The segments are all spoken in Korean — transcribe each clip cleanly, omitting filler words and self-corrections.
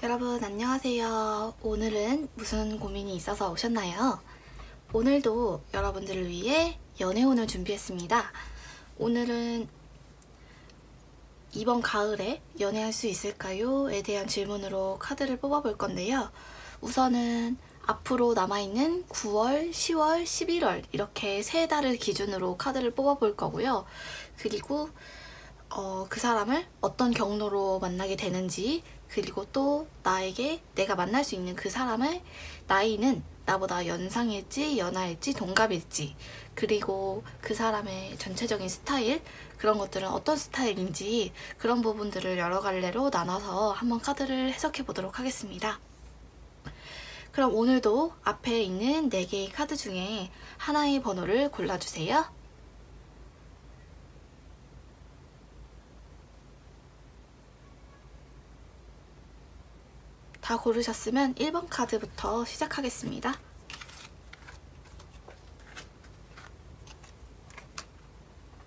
여러분 안녕하세요. 오늘은 무슨 고민이 있어서 오셨나요? 오늘도 여러분들을 위해 연애운을 준비했습니다. 오늘은 이번 가을에 연애할 수 있을까요?에 대한 질문으로 카드를 뽑아볼 건데요. 우선은 앞으로 남아있는 9월, 10월, 11월 이렇게 세 달을 기준으로 카드를 뽑아볼 거고요. 그리고 그 사람을 어떤 경로로 만나게 되는지, 그리고 또 나에게 내가 만날 수 있는 그 사람의 나이는 나보다 연상일지 연하일지 동갑일지, 그리고 그 사람의 전체적인 스타일, 그런 것들은 어떤 스타일인지, 그런 부분들을 여러 갈래로 나눠서 한번 카드를 해석해 보도록 하겠습니다. 그럼 오늘도 앞에 있는 4개의 카드 중에 하나의 번호를 골라주세요. 다 고르셨으면 1번 카드부터 시작하겠습니다.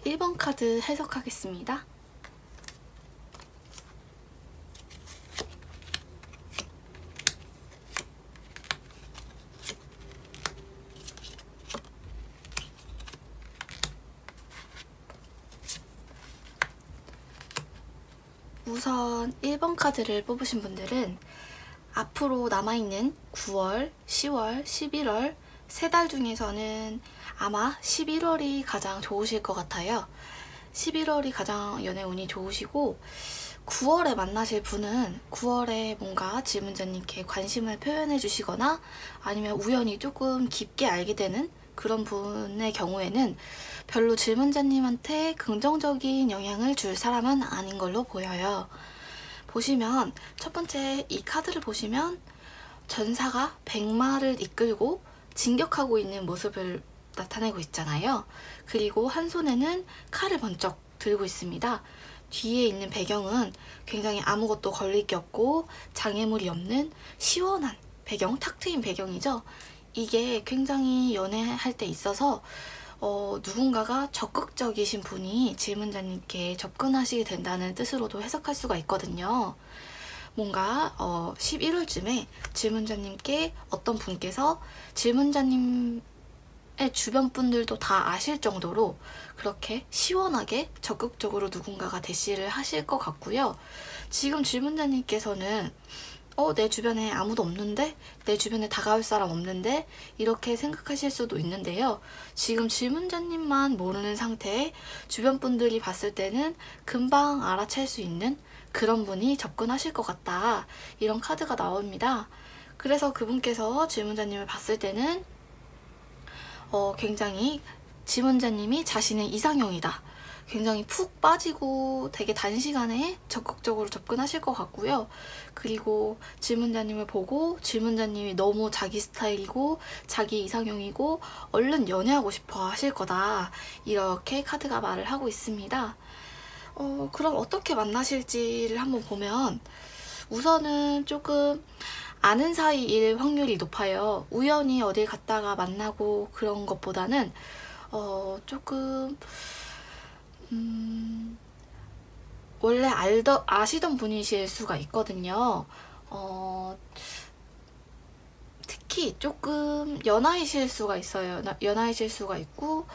(1번) 카드 해석하겠습니다. 우선 1번 카드를 뽑으신 분들은 앞으로 남아있는 9월, 10월, 11월 세 달 중에서는 아마 11월이 가장 좋으실 것 같아요. 11월이 가장 연애운이 좋으시고, 9월에 만나실 분은 9월에 뭔가 질문자님께 관심을 표현해 주시거나 아니면 우연히 조금 깊게 알게 되는 그런 분의 경우에는 별로 질문자님한테 긍정적인 영향을 줄 사람은 아닌 걸로 보여요. 보시면 첫 번째 이 카드를 보시면 전사가 백마를 이끌고 진격하고 있는 모습을 나타내고 있잖아요. 그리고 한 손에는 칼을 번쩍 들고 있습니다. 뒤에 있는 배경은 굉장히 아무것도 걸릴 게 없고 장애물이 없는 시원한 배경, 탁 트인 배경이죠. 이게 굉장히 연애할 때 있어서 누군가가 적극적이신 분이 질문자님께 접근하시게 된다는 뜻으로도 해석할 수가 있거든요. 뭔가 11월쯤에 질문자님께 어떤 분께서 질문자님의 주변 분들도 다 아실 정도로 그렇게 시원하게 적극적으로 누군가가 대시를 하실 것 같고요. 지금 질문자님께서는 내 주변에 아무도 없는데? 내 주변에 다가올 사람 없는데? 이렇게 생각하실 수도 있는데요. 지금 질문자님만 모르는 상태에 주변 분들이 봤을 때는 금방 알아챌 수 있는 그런 분이 접근하실 것 같다. 이런 카드가 나옵니다. 그래서 그분께서 질문자님을 봤을 때는 굉장히 질문자님이 자신의 이상형이다. 굉장히 푹 빠지고 되게 단시간에 적극적으로 접근하실 것 같고요. 그리고 질문자님을 보고 질문자님이 너무 자기 스타일이고 자기 이상형이고 얼른 연애하고 싶어 하실 거다. 이렇게 카드가 말을 하고 있습니다. 그럼 어떻게 만나실지를 한번 보면 우선은 조금 아는 사이일 확률이 높아요. 우연히 어딜 갔다가 만나고 그런 것보다는 조금 원래 아시던 분이실 수가 있거든요. 특히 조금 연하이실 수가 있어요. 연하이실 수가 있고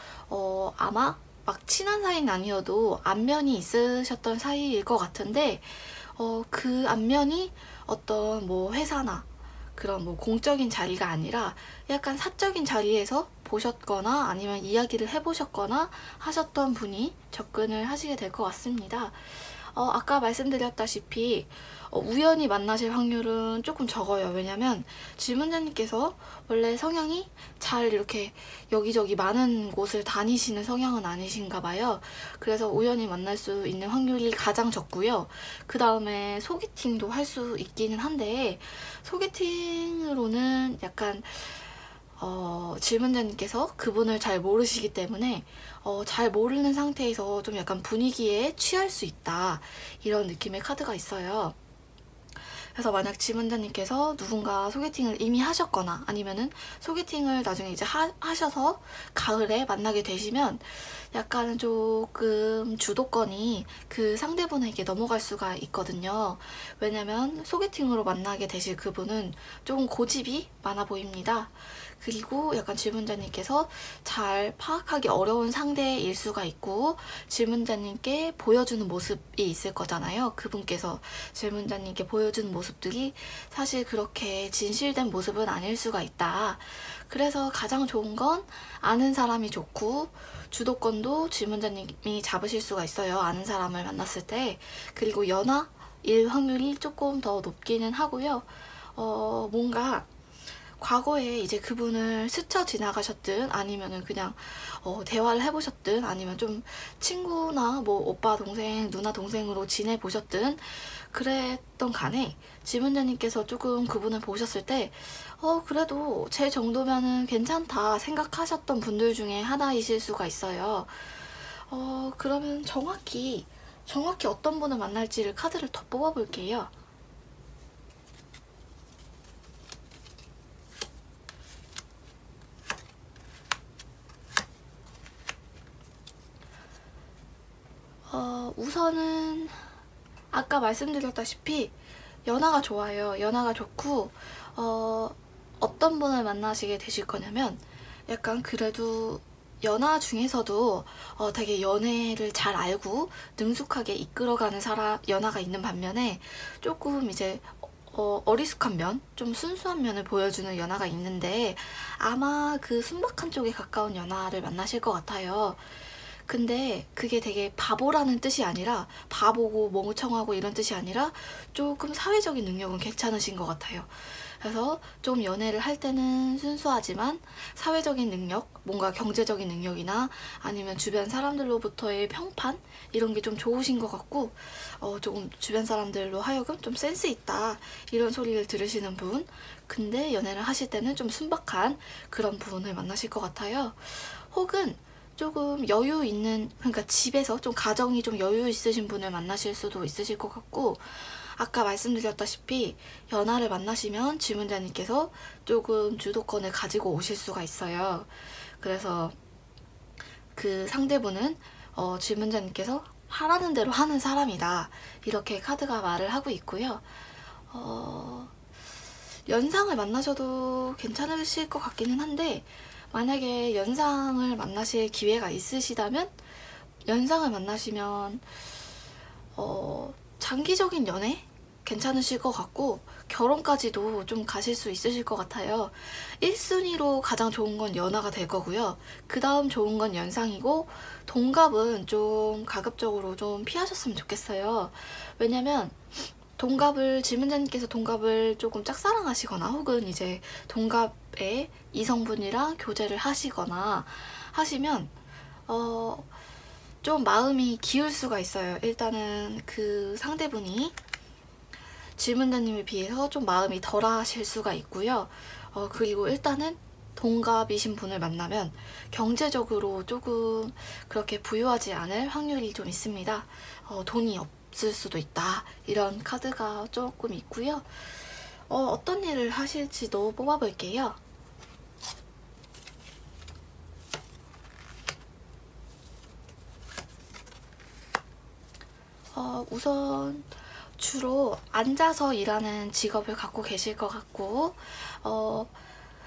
아마 막 친한 사이는 아니어도 안면이 있으셨던 사이일 것 같은데 그 안면이 어떤 뭐 회사나 그런 뭐 공적인 자리가 아니라 약간 사적인 자리에서 보셨거나 아니면 이야기를 해보셨거나 하셨던 분이 접근을 하시게 될 것 같습니다. 아까 말씀드렸다시피 우연히 만나실 확률은 조금 적어요. 왜냐면 질문자님께서 원래 성향이 잘 이렇게 여기저기 많은 곳을 다니시는 성향은 아니신가 봐요. 그래서 우연히 만날 수 있는 확률이 가장 적고요. 그 다음에 소개팅도 할 수 있기는 한데 소개팅으로는 약간 질문자님께서 그분을 잘 모르시기 때문에 잘 모르는 상태에서 좀 약간 분위기에 취할 수 있다. 이런 느낌의 카드가 있어요. 그래서 만약 지문자님께서 누군가 소개팅을 이미 하셨거나 아니면은 소개팅을 나중에 이제 하셔서 가을에 만나게 되시면 약간은 조금 주도권이 그 상대분에게 넘어갈 수가 있거든요. 왜냐면 소개팅으로 만나게 되실 그분은 조금 고집이 많아 보입니다. 그리고 약간 질문자님께서 잘 파악하기 어려운 상대일 수가 있고 질문자님께 보여주는 모습이 있을 거잖아요. 그분께서 질문자님께 보여주는 모습들이 사실 그렇게 진실된 모습은 아닐 수가 있다. 그래서 가장 좋은 건 아는 사람이 좋고 주도권도 질문자님이 잡으실 수가 있어요. 아는 사람을 만났을 때. 그리고 연하일 확률이 조금 더 높기는 하고요. 뭔가 과거에 이제 그분을 스쳐 지나가셨든 아니면은 그냥 대화를 해보셨든 아니면 좀 친구나 뭐 오빠 동생 누나 동생으로 지내보셨든 그랬던 간에 지문자님께서 조금 그분을 보셨을 때 그래도 제 정도면은 괜찮다 생각하셨던 분들 중에 하나이실 수가 있어요. 그러면 정확히 어떤 분을 만날지를 카드를 더 뽑아볼게요. 우선은 아까 말씀드렸다시피 연하가 좋아요. 연하가 좋고 어떤 분을 만나시게 되실 거냐면 약간 그래도 연하 중에서도 되게 연애를 잘 알고 능숙하게 이끌어가는 연하가 있는 반면에 조금 이제 어리숙한 면, 좀 순수한 면을 보여주는 연하가 있는데 아마 그 순박한 쪽에 가까운 연하를 만나실 것 같아요. 근데 그게 되게 바보라는 뜻이 아니라 바보고 멍청하고 이런 뜻이 아니라 조금 사회적인 능력은 괜찮으신 것 같아요. 그래서 좀 연애를 할 때는 순수하지만 사회적인 능력, 뭔가 경제적인 능력이나 아니면 주변 사람들로부터의 평판 이런 게 좀 좋으신 것 같고 조금 주변 사람들로 하여금 좀 센스 있다 이런 소리를 들으시는 분, 근데 연애를 하실 때는 좀 순박한 그런 분을 만나실 것 같아요. 혹은 조금 여유 있는, 그러니까 집에서 좀 가정이 좀 여유 있으신 분을 만나실 수도 있으실 것 같고, 아까 말씀드렸다시피 연하를 만나시면 질문자님께서 조금 주도권을 가지고 오실 수가 있어요. 그래서 그 상대분은 질문자님께서 하라는 대로 하는 사람이다, 이렇게 카드가 말을 하고 있고요. 연상을 만나셔도 괜찮으실 것 같기는 한데, 만약에 연상을 만나실 기회가 있으시다면 연상을 만나시면 장기적인 연애 괜찮으실 것 같고 결혼까지도 좀 가실 수 있으실 것 같아요. 1순위로 가장 좋은 건 연하가 될 거고요. 그 다음 좋은 건 연상이고 동갑은 좀 가급적으로 좀 피하셨으면 좋겠어요. 왜냐면 질문자님께서 동갑을 조금 짝사랑하시거나 혹은 이제 동갑의 이성분이랑 교제를 하시거나 하시면 좀 마음이 기울 수가 있어요. 일단은 그 상대분이 질문자님에 비해서 좀 마음이 덜하실 수가 있고요. 그리고 일단은 동갑이신 분을 만나면 경제적으로 조금 그렇게 부유하지 않을 확률이 좀 있습니다. 돈이 없을 수도 있다, 이런 카드가 조금 있고요. 어떤 일을 하실지도 뽑아볼게요. 우선 주로 앉아서 일하는 직업을 갖고 계실 것 같고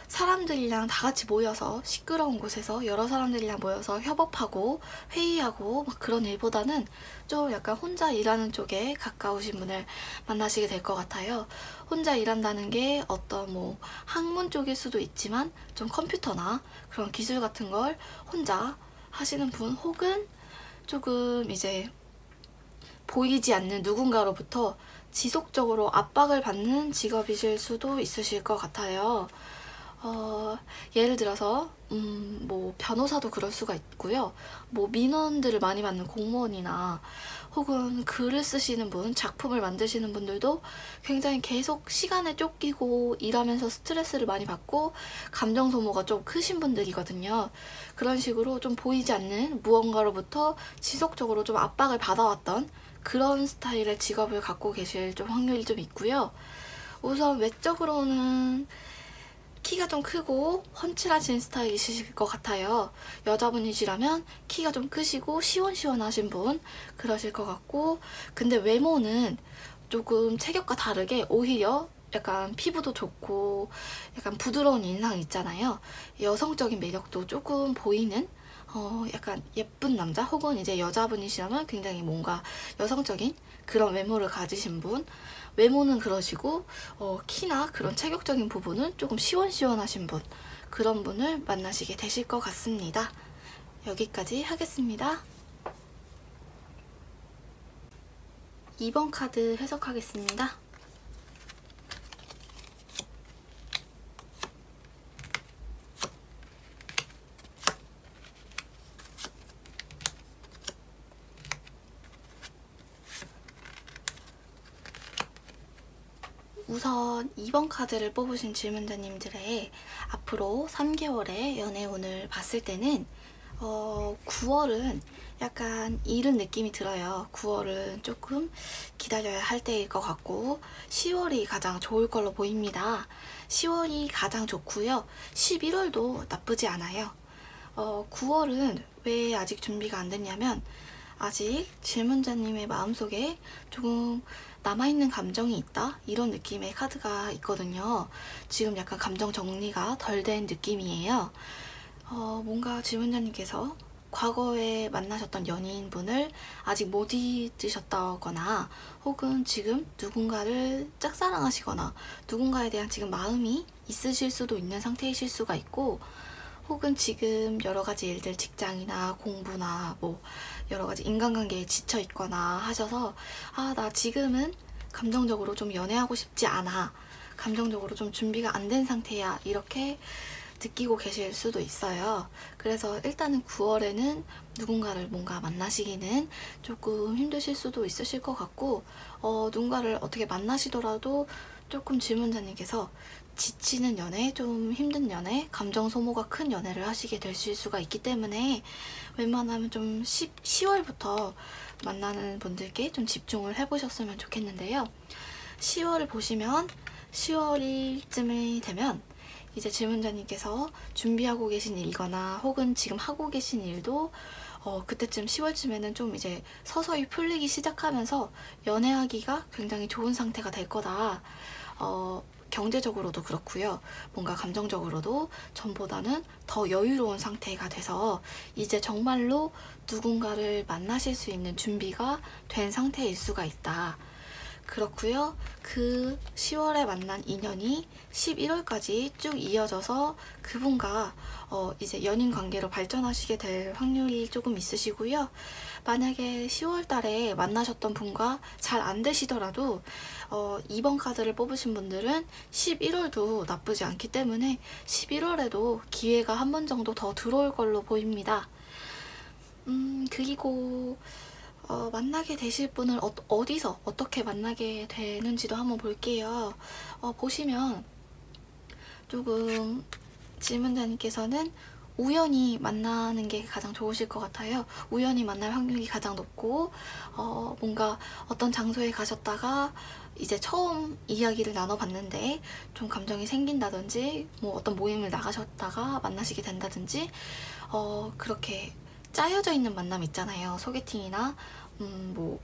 사람들이랑 다 같이 모여서 시끄러운 곳에서 여러 사람들이랑 모여서 협업하고 회의하고 막 그런 일보다는 좀 약간 혼자 일하는 쪽에 가까우신 분을 만나시게 될 것 같아요. 혼자 일한다는 게 어떤 뭐 학문 쪽일 수도 있지만 좀 컴퓨터나 그런 기술 같은 걸 혼자 하시는 분, 혹은 조금 이제 보이지 않는 누군가로부터 지속적으로 압박을 받는 직업이실 수도 있으실 것 같아요. 예를 들어서 뭐 변호사도 그럴 수가 있고요. 뭐 민원들을 많이 받는 공무원이나 혹은 글을 쓰시는 분, 작품을 만드시는 분들도 굉장히 계속 시간에 쫓기고 일하면서 스트레스를 많이 받고 감정 소모가 좀 크신 분들이거든요. 그런 식으로 좀 보이지 않는 무언가로부터 지속적으로 좀 압박을 받아왔던 그런 스타일의 직업을 갖고 계실 좀 확률이 좀 있고요. 우선 외적으로는 키가 좀 크고 훤칠하신 스타일이실 것 같아요. 여자분이시라면 키가 좀 크시고 시원시원하신 분 그러실 것 같고, 근데 외모는 조금 체격과 다르게 오히려 약간 피부도 좋고 약간 부드러운 인상 있잖아요. 여성적인 매력도 조금 보이는 약간 예쁜 남자 혹은 이제 여자분이시라면 굉장히 뭔가 여성적인 그런 외모를 가지신 분, 외모는 그러시고 키나 그런 체격적인 부분은 조금 시원시원하신 분, 그런 분을 만나시게 되실 것 같습니다. 여기까지 하겠습니다. 2번 카드 해석하겠습니다. 우선 2번 카드를 뽑으신 질문자님들의 앞으로 3개월의 연애운을 봤을 때는 9월은 약간 이른 느낌이 들어요. 9월은 조금 기다려야 할 때일 것 같고 10월이 가장 좋을 걸로 보입니다. 10월이 가장 좋고요. 11월도 나쁘지 않아요. 9월은 왜 아직 준비가 안 됐냐면 아직 질문자님의 마음속에 조금 남아있는 감정이 있다? 이런 느낌의 카드가 있거든요. 지금 약간 감정 정리가 덜 된 느낌이에요. 뭔가 질문자님께서 과거에 만나셨던 연인분을 아직 못 잊으셨다거나 혹은 지금 누군가를 짝사랑하시거나 누군가에 대한 지금 마음이 있으실 수도 있는 상태이실 수가 있고, 혹은 지금 여러가지 일들 직장이나 공부나 뭐 여러가지 인간관계에 지쳐 있거나 하셔서 나 지금은 감정적으로 좀 연애하고 싶지 않아, 감정적으로 좀 준비가 안 된 상태야, 이렇게 느끼고 계실 수도 있어요. 그래서 일단은 9월에는 누군가를 뭔가 만나시기는 조금 힘드실 수도 있으실 것 같고, 누군가를 어떻게 만나시더라도 조금 질문자님께서 지치는 연애, 좀 힘든 연애, 감정 소모가 큰 연애를 하시게 되실 수가 있기 때문에 웬만하면 좀 10월부터 만나는 분들께 좀 집중을 해보셨으면 좋겠는데요. 10월을 보시면 10월쯤이 되면 이제 질문자님께서 준비하고 계신 일이거나 혹은 지금 하고 계신 일도 그때쯤 10월쯤에는 좀 이제 서서히 풀리기 시작하면서 연애하기가 굉장히 좋은 상태가 될 거다. 경제적으로도 그렇고요. 뭔가 감정적으로도 전보다는 더 여유로운 상태가 돼서 이제 정말로 누군가를 만나실 수 있는 준비가 된 상태일 수가 있다. 그렇고요. 그 10월에 만난 인연이 11월까지 쭉 이어져서 그분과 이제 연인 관계로 발전하시게 될 확률이 조금 있으시고요. 만약에 10월 달에 만나셨던 분과 잘 안 되시더라도 2번 카드를 뽑으신 분들은 11월도 나쁘지 않기 때문에 11월에도 기회가 한 번 정도 더 들어올 걸로 보입니다. 그리고 만나게 되실 분을 어디서 어떻게 만나게 되는지도 한번 볼게요. 보시면 조금 질문자님께서는 우연히 만나는 게 가장 좋으실 것 같아요. 우연히 만날 확률이 가장 높고 뭔가 어떤 장소에 가셨다가 이제 처음 이야기를 나눠봤는데 좀 감정이 생긴다든지 뭐 어떤 모임을 나가셨다가 만나시게 된다든지 그렇게 짜여져 있는 만남 있잖아요. 소개팅이나 뭐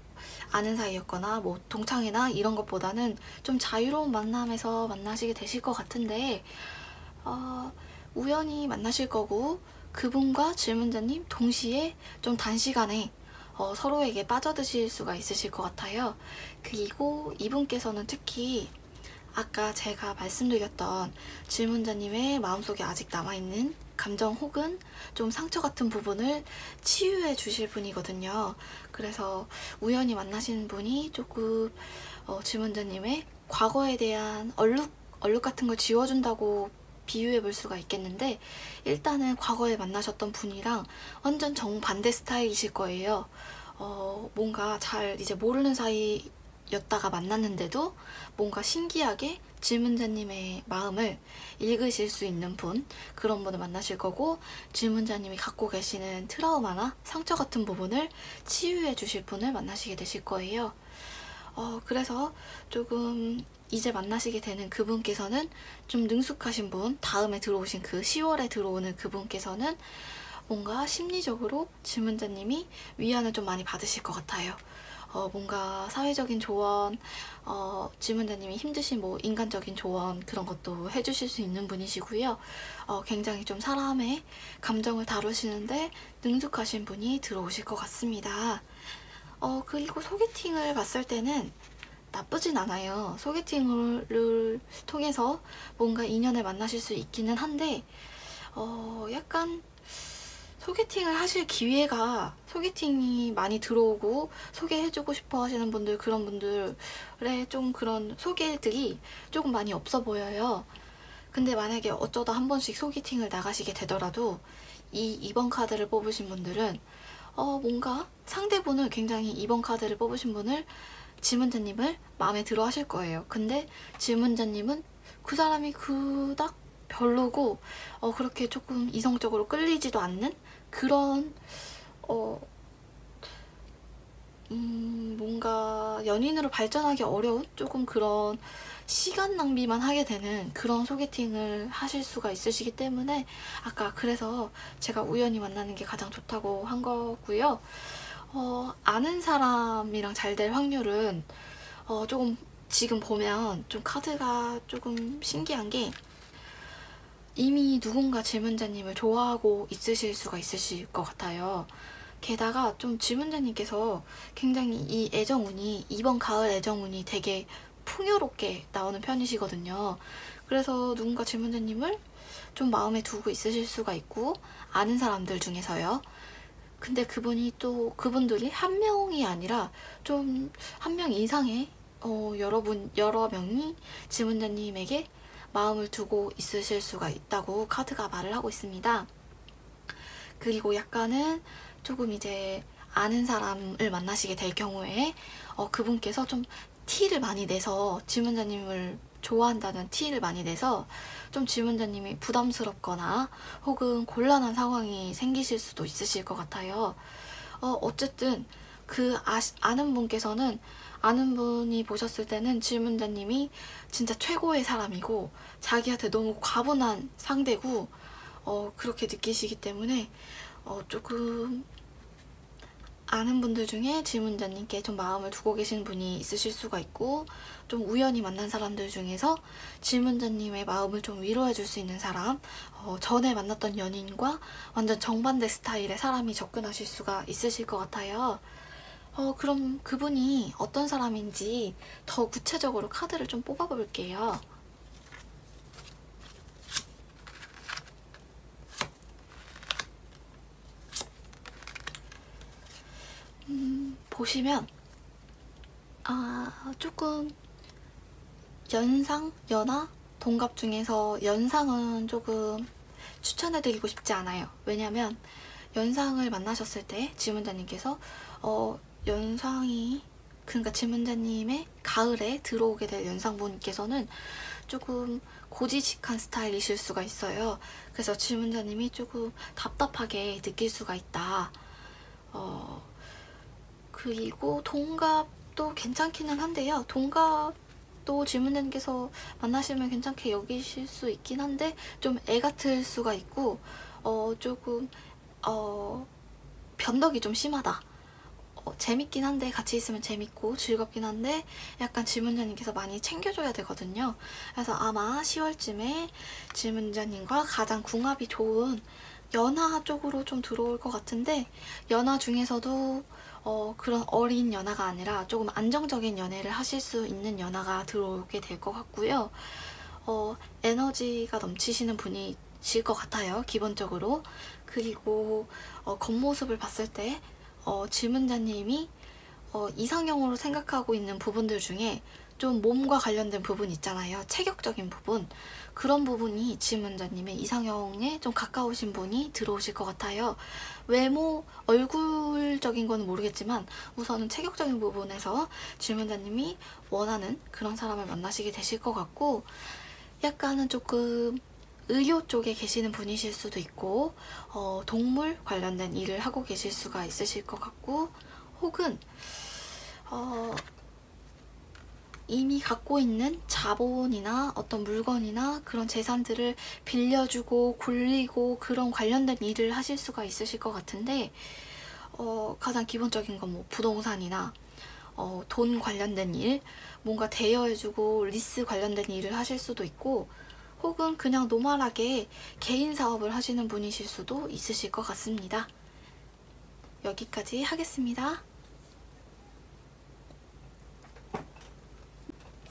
아는 사이였거나 뭐 동창회나 이런 것보다는 좀 자유로운 만남에서 만나시게 되실 것 같은데 우연히 만나실 거고 그분과 질문자님 동시에 좀 단시간에 서로에게 빠져드실 수가 있으실 것 같아요. 그리고 이분께서는 특히 아까 제가 말씀드렸던 질문자님의 마음속에 아직 남아있는 감정 혹은 좀 상처 같은 부분을 치유해 주실 분이거든요. 그래서 우연히 만나신 분이 조금 질문자님의 과거에 대한 얼룩 같은 걸 지워준다고 비유해 볼 수가 있겠는데, 일단은 과거에 만나셨던 분이랑 완전 정반대 스타일이실 거예요. 뭔가 잘 이제 모르는 사이 사이였다가 만났는데도 뭔가 신기하게 질문자님의 마음을 읽으실 수 있는 분, 그런 분을 만나실 거고, 질문자님이 갖고 계시는 트라우마나 상처 같은 부분을 치유해 주실 분을 만나시게 되실 거예요. 그래서 조금 이제 만나시게 되는 그분께서는 좀 능숙하신 분, 다음에 들어오신 그 10월에 들어오는 그분께서는 뭔가 심리적으로 질문자님이 위안을 좀 많이 받으실 것 같아요. 뭔가 사회적인 조언, 질문자님이 힘드신 뭐 인간적인 조언 그런 것도 해주실 수 있는 분이시고요. 굉장히 좀 사람의 감정을 다루시는데 능숙하신 분이 들어오실 것 같습니다. 그리고 소개팅을 봤을 때는 나쁘진 않아요. 소개팅을 통해서 뭔가 인연을 만나실 수 있기는 한데, 약간 소개팅을 하실 기회가, 소개팅이 많이 들어오고 소개해주고 싶어 하시는 분들, 그런 분들의 좀 그런 소개들이 조금 많이 없어 보여요. 근데 만약에 어쩌다 한 번씩 소개팅을 나가시게 되더라도 이 2번 카드를 뽑으신 분들은 뭔가 상대분을, 굉장히 2번 카드를 뽑으신 분을, 질문자님을 마음에 들어 하실 거예요. 근데 질문자님은 그 사람이 그닥 별로고 그렇게 조금 이성적으로 끌리지도 않는 그런 뭔가 연인으로 발전하기 어려운 조금 그런 시간 낭비만 하게 되는 그런 소개팅을 하실 수가 있으시기 때문에, 아까 그래서 제가 우연히 만나는 게 가장 좋다고 한 거고요. 아는 사람이랑 잘 될 확률은 조금, 지금 보면 좀 카드가 조금 신기한 게, 이미 누군가 질문자님을 좋아하고 있으실 수가 있으실 것 같아요. 게다가 좀 질문자님께서 굉장히 이 애정운이, 이번 가을 애정운이 되게 풍요롭게 나오는 편이시거든요. 그래서 누군가 질문자님을 좀 마음에 두고 있으실 수가 있고, 아는 사람들 중에서요. 근데 그분들이 한 명이 아니라 좀 한 명 이상의 여러 명이 질문자님에게 마음을 두고 있으실 수가 있다고 카드가 말을 하고 있습니다. 그리고 약간은 조금 이제 아는 사람을 만나시게 될 경우에 그분께서 좀 티를 많이 내서, 질문자님을 좋아한다는 티를 많이 내서 좀 질문자님이 부담스럽거나 혹은 곤란한 상황이 생기실 수도 있으실 것 같아요. 어쨌든 아는 분께서는, 아는 분이 보셨을 때는 질문자님이 진짜 최고의 사람이고 자기한테 너무 과분한 상대고 그렇게 느끼시기 때문에 조금 아는 분들 중에 질문자님께 좀 마음을 두고 계신 분이 있으실 수가 있고, 좀 우연히 만난 사람들 중에서 질문자님의 마음을 좀 위로해 줄 수 있는 사람, 전에 만났던 연인과 완전 정반대 스타일의 사람이 접근하실 수가 있으실 것 같아요. 그럼 그분이 어떤 사람인지 더 구체적으로 카드를 좀 뽑아볼게요. 보시면 조금 연하, 동갑 중에서 연상은 조금 추천해드리고 싶지 않아요. 왜냐면 연상을 만나셨을 때 질문자님께서 연상이, 그러니까 질문자님의 가을에 들어오게 될 연상분께서는 조금 고지식한 스타일이실 수가 있어요. 그래서 질문자님이 조금 답답하게 느낄 수가 있다. 그리고 동갑도 괜찮기는 한데요. 동갑도 질문자님께서 만나시면 괜찮게 여기실 수 있긴 한데 좀 애 같을 수가 있고 조금 변덕이 좀 심하다. 재밌긴 한데, 같이 있으면 재밌고 즐겁긴 한데 약간 질문자님께서 많이 챙겨줘야 되거든요. 그래서 아마 10월쯤에 질문자님과 가장 궁합이 좋은 연하 쪽으로 좀 들어올 것 같은데, 연하 중에서도 그런 어린 연하가 아니라 조금 안정적인 연애를 하실 수 있는 연하가 들어오게 될 것 같고요. 에너지가 넘치시는 분이실 것 같아요, 기본적으로. 그리고 겉모습을 봤을 때 질문자님이 이상형으로 생각하고 있는 부분들 중에 좀 몸과 관련된 부분 있잖아요. 체격적인 부분. 그런 부분이 질문자님의 이상형에 좀 가까우신 분이 들어오실 것 같아요. 외모, 얼굴적인 건 모르겠지만 우선은 체격적인 부분에서 질문자님이 원하는 그런 사람을 만나시게 되실 것 같고, 약간은 조금 의료 쪽에 계시는 분이실 수도 있고, 동물 관련된 일을 하고 계실 수가 있으실 것 같고, 혹은 이미 갖고 있는 자본이나 어떤 물건이나 그런 재산들을 빌려주고 굴리고 그런 관련된 일을 하실 수가 있으실 것 같은데, 가장 기본적인 건 뭐 부동산이나 돈 관련된 일, 뭔가 대여해주고 리스 관련된 일을 하실 수도 있고, 혹은 그냥 노멀하게 개인 사업을 하시는 분이실 수도 있으실 것 같습니다. 여기까지 하겠습니다.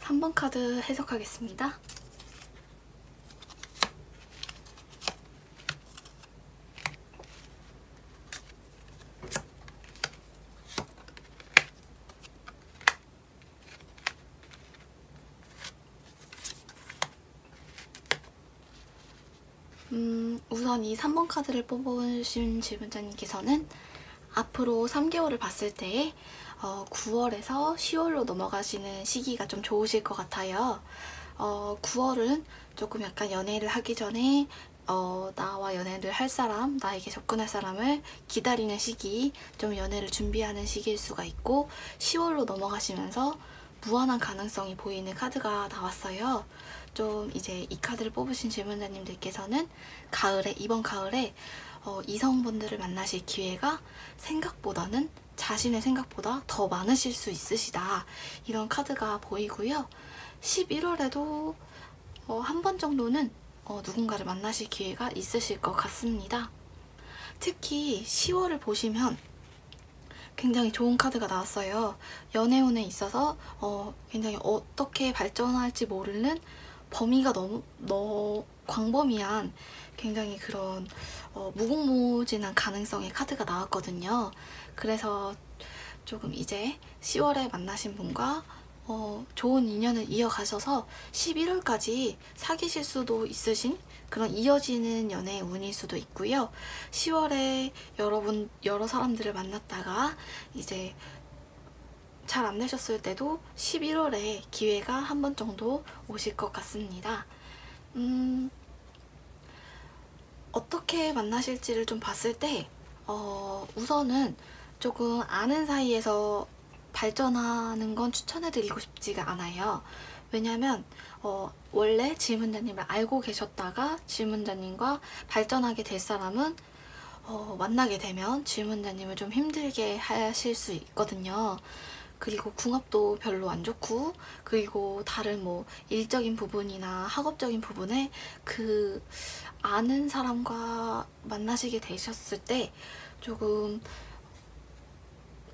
3번 카드 해석하겠습니다. 우선 이 3번 카드를 뽑으신 질문자님께서는 앞으로 3개월을 봤을 때 9월에서 10월로 넘어가시는 시기가 좀 좋으실 것 같아요. 9월은 조금 약간 연애를 하기 전에 나와 연애를 할 사람, 나에게 접근할 사람을 기다리는 시기, 좀 연애를 준비하는 시기일 수가 있고, 10월로 넘어가시면서 무한한 가능성이 보이는 카드가 나왔어요. 좀 이제 이 카드를 뽑으신 질문자님들께서는 이번 가을에 이성분들을 만나실 기회가 생각보다는 자신의 생각보다 더 많으실 수 있으시다, 이런 카드가 보이고요. 11월에도 한 번 정도는 누군가를 만나실 기회가 있으실 것 같습니다. 특히 10월을 보시면 굉장히 좋은 카드가 나왔어요. 연애운에 있어서 굉장히 어떻게 발전할지 모르는 범위가 너무 광범위한 굉장히 그런 무궁무진한 가능성의 카드가 나왔거든요. 그래서 조금 이제 10월에 만나신 분과 좋은 인연을 이어가셔서 11월까지 사귀실 수도 있으신 그런 이어지는 연애의 운일 수도 있고요. 10월에 여러 사람들을 만났다가 이제 잘 안 되셨을 때도 11월에 기회가 한 번 정도 오실 것 같습니다. 어떻게 만나실지를 좀 봤을 때 우선은 조금 아는 사이에서 발전하는 건 추천해드리고 싶지가 않아요. 왜냐면 원래 질문자님을 알고 계셨다가 질문자님과 발전하게 될 사람은 만나게 되면 질문자님을 좀 힘들게 하실 수 있거든요. 그리고 궁합도 별로 안 좋고, 그리고 다른 뭐 일적인 부분이나 학업적인 부분에 그 아는 사람과 만나시게 되셨을 때 조금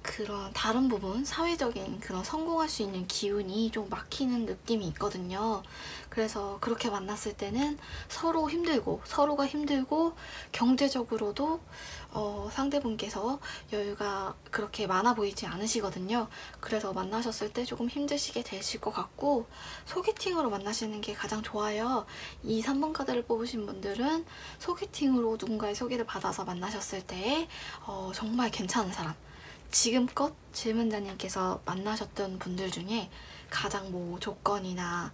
그런 다른 부분, 사회적인 그런 성공할 수 있는 기운이 좀 막히는 느낌이 있거든요. 그래서 그렇게 만났을 때는 서로가 힘들고 경제적으로도 상대분께서 여유가 그렇게 많아 보이지 않으시거든요. 그래서 만나셨을 때 조금 힘드시게 되실 것 같고, 소개팅으로 만나시는 게 가장 좋아요. 이 3번 카드를 뽑으신 분들은 소개팅으로 누군가의 소개를 받아서 만나셨을 때 정말 괜찮은 사람, 지금껏 질문자님께서 만나셨던 분들 중에 가장 뭐 조건이나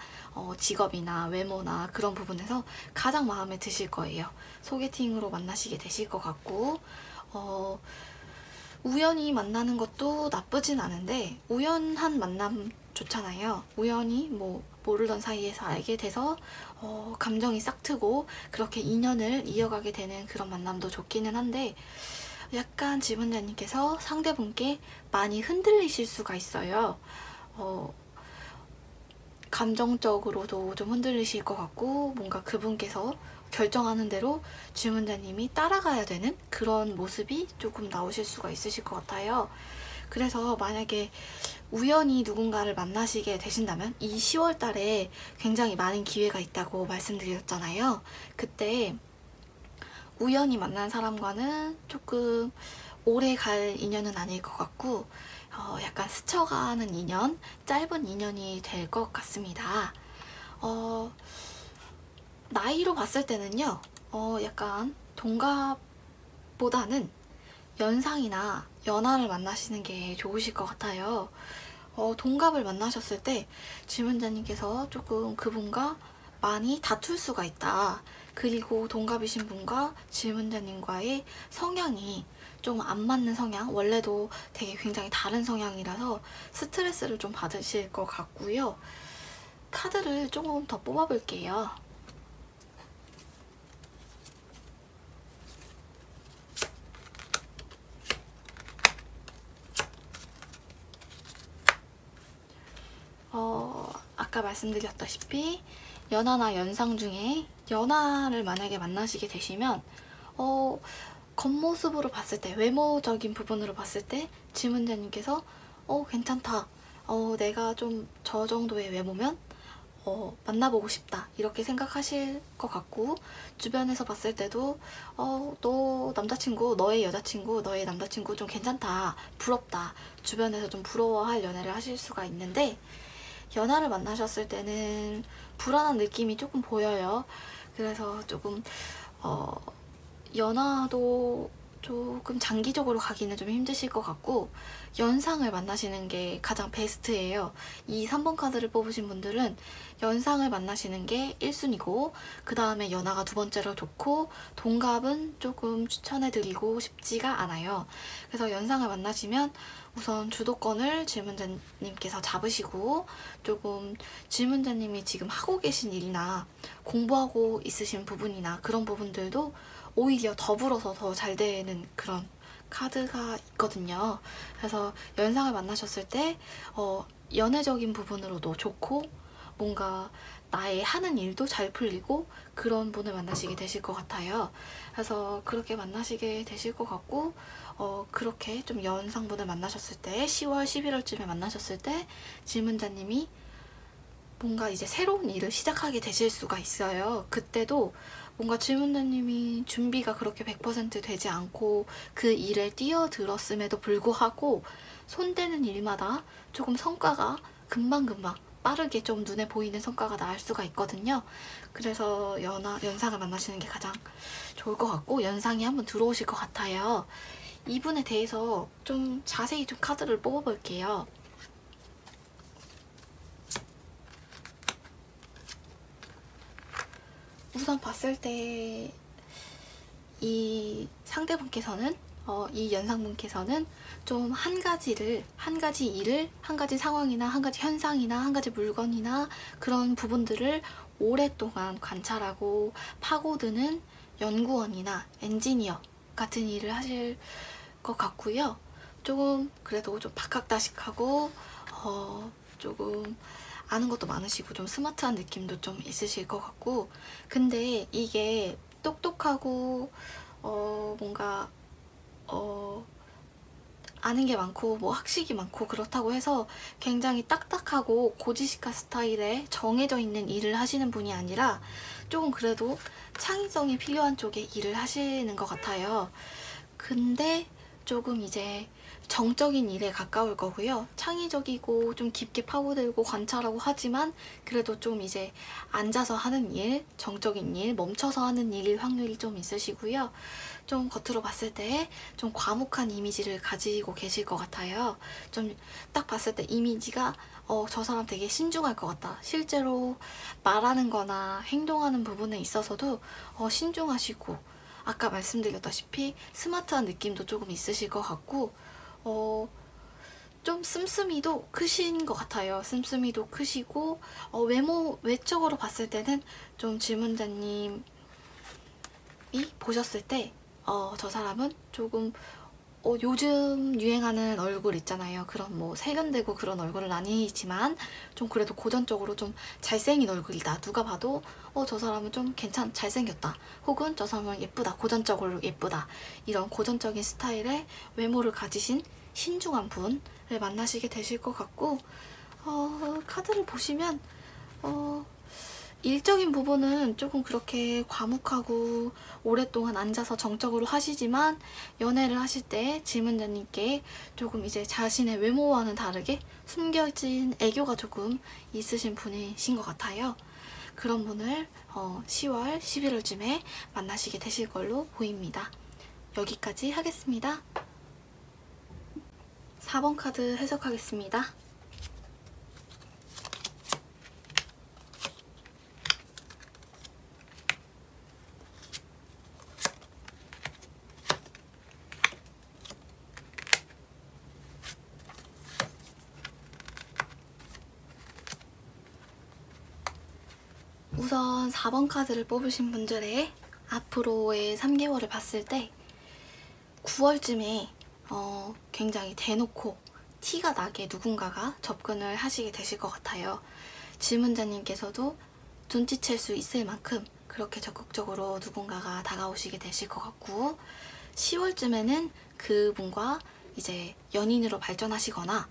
직업이나 외모나 그런 부분에서 가장 마음에 드실 거예요. 소개팅으로 만나시게 되실 것 같고, 우연히 만나는 것도 나쁘진 않은데 우연한 만남 좋잖아요. 우연히 뭐 모르던 사이에서 알게 돼서 감정이 싹 트고 그렇게 인연을 이어가게 되는 그런 만남도 좋기는 한데, 약간 질문자님께서 상대분께 많이 흔들리실 수가 있어요. 감정적으로도 좀 흔들리실 것 같고, 뭔가 그분께서 결정하는 대로 질문자님이 따라가야 되는 그런 모습이 조금 나오실 수가 있으실 것 같아요. 그래서 만약에 우연히 누군가를 만나시게 되신다면 이 10월 달에 굉장히 많은 기회가 있다고 말씀드렸잖아요. 그때 우연히 만난 사람과는 조금 오래 갈 인연은 아닐 것 같고, 약간 스쳐가는 인연, 짧은 인연이 될 것 같습니다. 나이로 봤을 때는요, 약간 동갑보다는 연상이나 연하를 만나시는 게 좋으실 것 같아요. 동갑을 만나셨을 때 질문자님께서 조금 그분과 많이 다툴 수가 있다. 그리고 동갑이신 분과 질문자님과의 성향이 좀 안 맞는 성향, 원래도 되게 굉장히 다른 성향이라서 스트레스를 좀 받으실 것 같고요. 카드를 조금 더 뽑아볼게요. 아까 말씀드렸다시피 연하나 연상 중에 연하를 만약에 만나시게 되시면 겉모습으로 봤을 때, 외모적인 부분으로 봤을 때 질문자님께서 괜찮다, 내가 좀 저 정도의 외모면 만나보고 싶다 이렇게 생각하실 것 같고, 주변에서 봤을 때도 너 남자친구, 너의 여자친구, 너의 남자친구 좀 괜찮다, 부럽다, 주변에서 좀 부러워할 연애를 하실 수가 있는데, 연하를 만나셨을 때는 불안한 느낌이 조금 보여요. 그래서 조금 연하도 조금 장기적으로 가기는 좀 힘드실 것 같고, 연상을 만나시는 게 가장 베스트예요. 이 3번 카드를 뽑으신 분들은 연상을 만나시는 게 1순위고, 그 다음에 연하가 두 번째로 좋고, 동갑은 조금 추천해드리고 싶지가 않아요. 그래서 연상을 만나시면 우선 주도권을 질문자님께서 잡으시고, 조금 질문자님이 지금 하고 계신 일이나 공부하고 있으신 부분이나 그런 부분들도 오히려 더불어서 더 잘 되는 그런 카드가 있거든요. 그래서 연상을 만나셨을 때 연애적인 부분으로도 좋고, 뭔가 나의 하는 일도 잘 풀리고 그런 분을 만나시게 되실 것 같아요. 그래서 그렇게 만나시게 되실 것 같고, 그렇게 좀 연상분을 만나셨을 때 10월, 11월쯤에 만나셨을 때 질문자님이 뭔가 이제 새로운 일을 시작하게 되실 수가 있어요. 그때도 뭔가 질문자님이 준비가 그렇게 100% 되지 않고 그 일에 뛰어들었음에도 불구하고 손대는 일마다 조금 성과가 금방금방 빠르게 좀 눈에 보이는 성과가 나올 수가 있거든요. 그래서 연상을 만나시는 게 가장 좋을 것 같고, 연상이 한번 들어오실 것 같아요. 이분에 대해서 좀 자세히 좀 카드를 뽑아볼게요. 우선 봤을 때 이 상대분께서는 이 연상분께서는 좀 한 가지 일을, 한 가지 상황이나 한 가지 현상이나 한 가지 물건이나 그런 부분들을 오랫동안 관찰하고 파고드는 연구원이나 엔지니어 같은 일을 하실 것 같고요. 조금 그래도 좀 박학다식하고 조금 아는 것도 많으시고 좀 스마트한 느낌도 좀 있으실 것 같고, 근데 이게 똑똑하고 뭔가 아는 게 많고 뭐 학식이 많고 그렇다고 해서 굉장히 딱딱하고 고지식한 스타일의 정해져 있는 일을 하시는 분이 아니라 조금 그래도 창의성이 필요한 쪽의 일을 하시는 것 같아요. 근데 조금 이제 정적인 일에 가까울 거고요. 창의적이고 좀 깊게 파고들고 관찰하고 하지만 그래도 좀 이제 앉아서 하는 일, 정적인 일, 멈춰서 하는 일일 확률이 좀 있으시고요. 좀 겉으로 봤을 때 좀 과묵한 이미지를 가지고 계실 것 같아요. 좀 딱 봤을 때 이미지가 저 사람 되게 신중할 것 같다. 실제로 말하는 거나 행동하는 부분에 있어서도 신중하시고, 아까 말씀드렸다시피 스마트한 느낌도 조금 있으실 것 같고, 좀 씀씀이도 크신 것 같아요. 씀씀이도 크시고, 외적으로 봤을 때는 좀 질문자님이 보셨을 때 저 사람은 조금 요즘 유행하는 얼굴 있잖아요. 그런 뭐 세련되고 그런 얼굴은 아니지만 좀 그래도 고전적으로 좀 잘생긴 얼굴이다. 누가 봐도 저 사람은 좀 잘생겼다. 혹은 저 사람은 예쁘다. 고전적으로 예쁘다. 이런 고전적인 스타일의 외모를 가지신 신중한 분을 만나시게 되실 것 같고, 카드를 보시면 일적인 부분은 조금 그렇게 과묵하고 오랫동안 앉아서 정적으로 하시지만 연애를 하실 때 질문자님께 조금 이제 자신의 외모와는 다르게 숨겨진 애교가 조금 있으신 분이신 것 같아요. 그런 분을 10월, 11월쯤에 만나시게 되실 걸로 보입니다. 여기까지 하겠습니다. 4번 카드 해석하겠습니다. 우선 4번 카드를 뽑으신 분들의 앞으로의 3개월을 봤을 때 9월쯤에 굉장히 대놓고 티가 나게 누군가가 접근을 하시게 되실 것 같아요. 질문자님께서도 눈치챌 수 있을 만큼 그렇게 적극적으로 누군가가 다가오시게 되실 것 같고 10월쯤에는 그분과 이제 연인으로 발전하시거나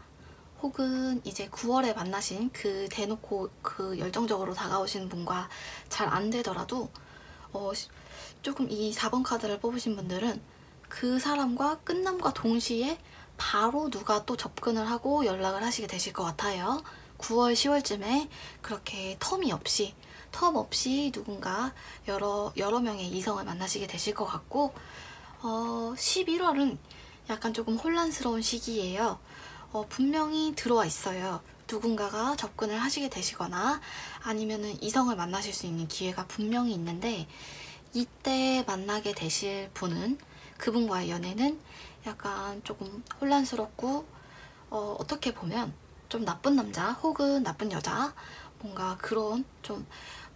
혹은 이제 9월에 만나신 그 대놓고 그 열정적으로 다가오시는 분과 잘 안 되더라도 조금 이 4번 카드를 뽑으신 분들은 그 사람과 끝남과 동시에 바로 누가 또 접근을 하고 연락을 하시게 되실 것 같아요. 9월, 10월쯤에 그렇게 텀 없이 누군가 여러 명의 이성을 만나시게 되실 것 같고 11월은 약간 조금 혼란스러운 시기예요. 분명히 들어와 있어요. 누군가가 접근을 하시게 되시거나 아니면은 이성을 만나실 수 있는 기회가 분명히 있는데 이때 만나게 되실 분은 그분과의 연애는 약간 조금 혼란스럽고 어떻게 보면 좀 나쁜 남자 혹은 나쁜 여자 뭔가 그런 좀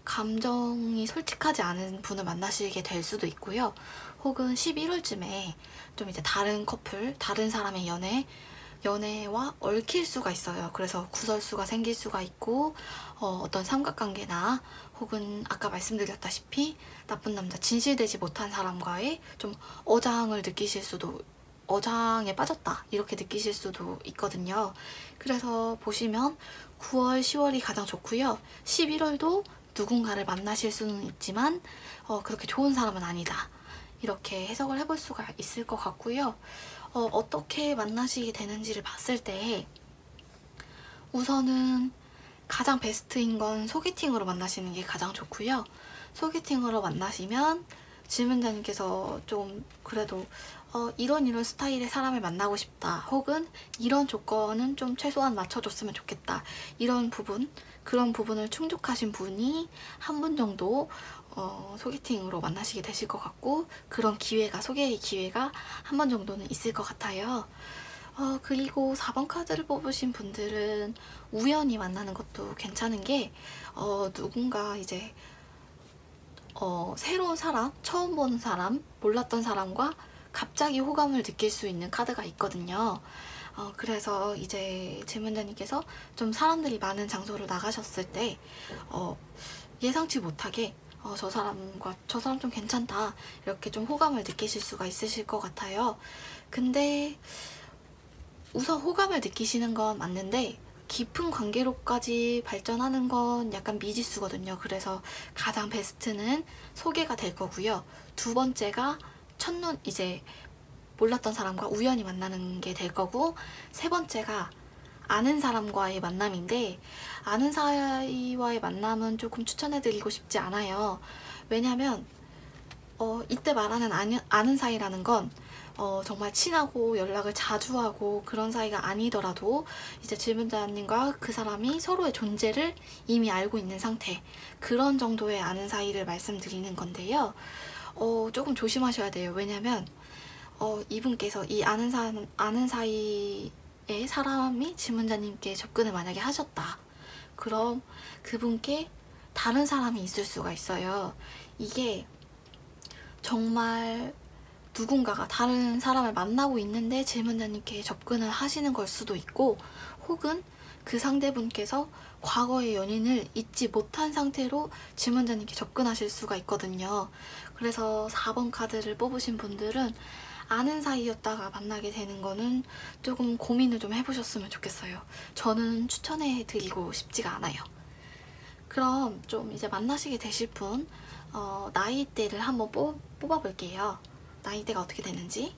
감정이 솔직하지 않은 분을 만나시게 될 수도 있고요. 혹은 11월쯤에 좀 이제 다른 커플, 다른 사람의 연애와 얽힐 수가 있어요. 그래서 구설수가 생길 수가 있고 어떤 삼각관계나 혹은 아까 말씀드렸다시피 나쁜 남자, 진실되지 못한 사람과의 좀 어장에 빠졌다 이렇게 느끼실 수도 있거든요. 그래서 보시면 9월, 10월이 가장 좋고요. 11월도 누군가를 만나실 수는 있지만 그렇게 좋은 사람은 아니다. 이렇게 해석을 해볼 수가 있을 것 같고요. 어떻게 만나시게 되는지를 봤을 때 우선은 가장 베스트인 건 소개팅으로 만나시는 게 가장 좋고요. 소개팅으로 만나시면 질문자님께서 좀 그래도 이런 스타일의 사람을 만나고 싶다 혹은 이런 조건은 좀 최소한 맞춰줬으면 좋겠다 그런 부분을 충족하신 분이 한 분 정도 소개팅으로 만나시게 되실 것 같고 그런 소개의 기회가 한 번 정도는 있을 것 같아요. 그리고 4번 카드를 뽑으신 분들은 우연히 만나는 것도 괜찮은 게 누군가 이제 새로운 사람, 처음 보는 사람, 몰랐던 사람과 갑자기 호감을 느낄 수 있는 카드가 있거든요. 그래서 이제 질문자님께서 좀 사람들이 많은 장소로 나가셨을 때 예상치 못하게 저 사람 좀 괜찮다 이렇게 좀 호감을 느끼실 수가 있으실 것 같아요. 근데 우선 호감을 느끼시는 건 맞는데 깊은 관계로까지 발전하는 건 약간 미지수거든요. 그래서 가장 베스트는 소개가 될 거고요. 두 번째가 첫눈 이제 몰랐던 사람과 우연히 만나는 게 될 거고 세 번째가 아는 사람과의 만남인데 아는 사이와의 만남은 조금 추천해드리고 싶지 않아요. 왜냐면 이때 말하는 아는 사이라는 건 정말 친하고 연락을 자주 하고 그런 사이가 아니더라도 이제 질문자님과 그 사람이 서로의 존재를 이미 알고 있는 상태 그런 정도의 아는 사이를 말씀드리는 건데요. 조금 조심하셔야 돼요. 왜냐면 이분께서 이 아는 사이의 사람이 질문자님께 접근을 만약에 하셨다. 그럼 그분께 다른 사람이 있을 수가 있어요. 이게 정말 누군가가 다른 사람을 만나고 있는데 질문자님께 접근을 하시는 걸 수도 있고 혹은 그 상대분께서 과거의 연인을 잊지 못한 상태로 질문자님께 접근하실 수가 있거든요. 그래서 4번 카드를 뽑으신 분들은 아는 사이였다가 만나게 되는 거는 조금 고민을 좀 해보셨으면 좋겠어요. 저는 추천해드리고 싶지가 않아요. 그럼 좀 이제 만나시게 되실 분 나이대를 한번 뽑아볼게요. 나이대가 어떻게 되는지.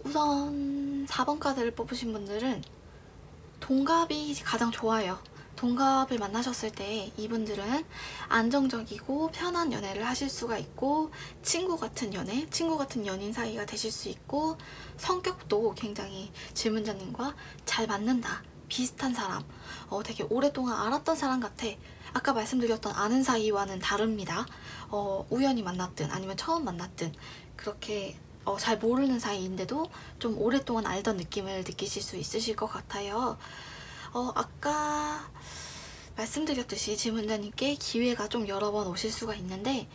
우선 4번 카드를 뽑으신 분들은 동갑이 가장 좋아요. 동갑을 만나셨을 때 이분들은 안정적이고 편한 연애를 하실 수가 있고 친구 같은 연애, 친구 같은 연인 사이가 되실 수 있고 성격도 굉장히 질문자님과 잘 맞는다. 비슷한 사람, 되게 오랫동안 알았던 사람 같아. 아까 말씀드렸던 아는 사이와는 다릅니다. 우연히 만났든 아니면 처음 만났든 그렇게 잘 모르는 사이인데도 좀 오랫동안 알던 느낌을 느끼실 수 있으실 것 같아요. 아까 말씀드렸듯이 질문자님께 기회가 좀 여러 번 오실 수가 있는데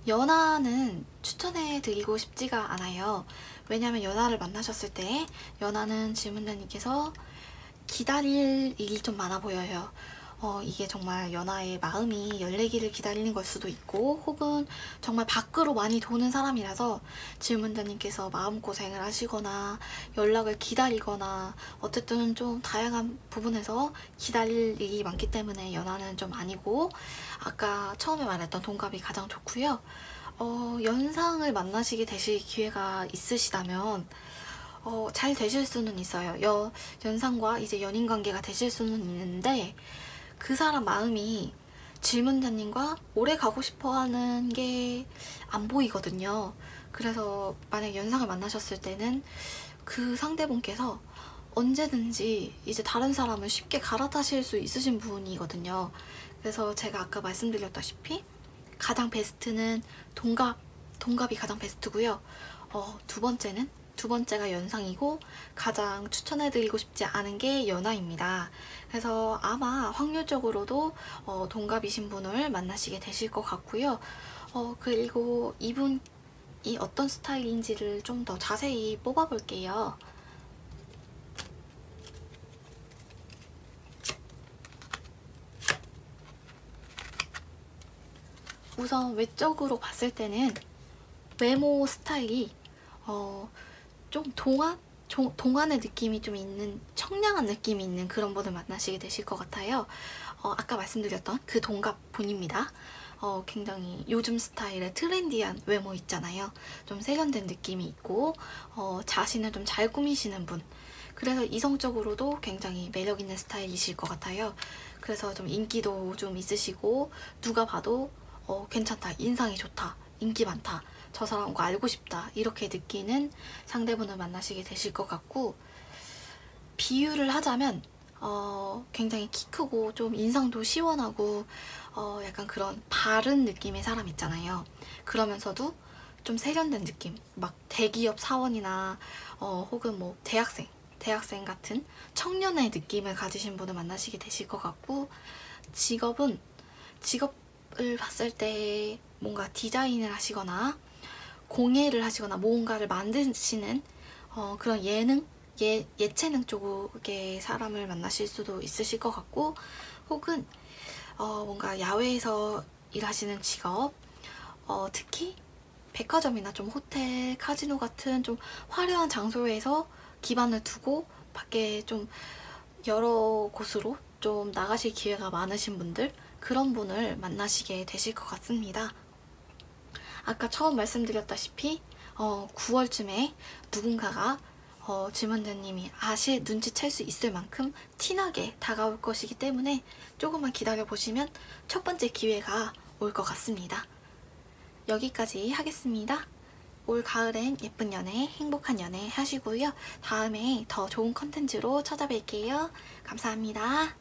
연하는 추천해드리고 싶지가 않아요. 왜냐하면 연하를 만나셨을 때 연하는 질문자님께서 기다릴 일이 좀 많아 보여요. 이게 정말 연하의 마음이 열리기를 기다리는 걸 수도 있고 혹은 정말 밖으로 많이 도는 사람이라서 질문자님께서 마음고생을 하시거나 연락을 기다리거나 어쨌든 좀 다양한 부분에서 기다릴 일이 많기 때문에 연하는 좀 아니고 아까 처음에 말했던 동갑이 가장 좋고요. 연상을 만나시게 되실 기회가 있으시다면 잘 되실 수는 있어요. 연상과 이제 연인 관계가 되실 수는 있는데 그 사람 마음이 질문자님과 오래 가고 싶어 하는 게 안 보이거든요. 그래서 만약 연상을 만나셨을 때는 그 상대분께서 언제든지 이제 다른 사람을 쉽게 갈아타실 수 있으신 분이거든요. 그래서 제가 아까 말씀드렸다시피 가장 베스트는 동갑이 가장 베스트고요. 두 번째가 연상이고 가장 추천해드리고 싶지 않은 게 연하입니다. 그래서 아마 확률적으로도 동갑이신 분을 만나시게 되실 것 같고요. 그리고 이분이 어떤 스타일인지를 좀 더 자세히 뽑아볼게요. 우선 외적으로 봤을 때는 외모 스타일이 좀 동안의 느낌이 좀 있는 청량한 느낌이 있는 그런 분을 만나시게 되실 것 같아요. 아까 말씀드렸던 그 동갑 분입니다. 굉장히 요즘 스타일의 트렌디한 외모 있잖아요. 좀 세련된 느낌이 있고 자신을 좀 잘 꾸미시는 분. 그래서 이성적으로도 굉장히 매력 있는 스타일이실 것 같아요. 그래서 좀 인기도 좀 있으시고 누가 봐도 괜찮다, 인상이 좋다, 인기 많다, 저 사람과 알고 싶다 이렇게 느끼는 상대분을 만나시게 되실 것 같고 비유를 하자면 굉장히 키 크고 좀 인상도 시원하고 약간 그런 바른 느낌의 사람 있잖아요. 그러면서도 좀 세련된 느낌, 막 대기업 사원이나 혹은 뭐 대학생 같은 청년의 느낌을 가지신 분을 만나시게 되실 것 같고 직업을 봤을 때 뭔가 디자인을 하시거나 공예를 하시거나 뭔가를 만드시는 그런 예체능 쪽의 사람을 만나실 수도 있으실 것 같고 혹은 뭔가 야외에서 일하시는 직업, 특히 백화점이나 좀 호텔, 카지노 같은 좀 화려한 장소에서 기반을 두고 밖에 좀 여러 곳으로 좀 나가실 기회가 많으신 분들, 그런 분을 만나시게 되실 것 같습니다. 아까 처음 말씀드렸다시피 9월쯤에 누군가가 질문자님이 눈치챌 수 있을 만큼 티나게 다가올 것이기 때문에 조금만 기다려보시면 첫 번째 기회가 올 것 같습니다. 여기까지 하겠습니다. 올 가을엔 예쁜 연애, 행복한 연애 하시고요. 다음에 더 좋은 컨텐츠로 찾아뵐게요. 감사합니다.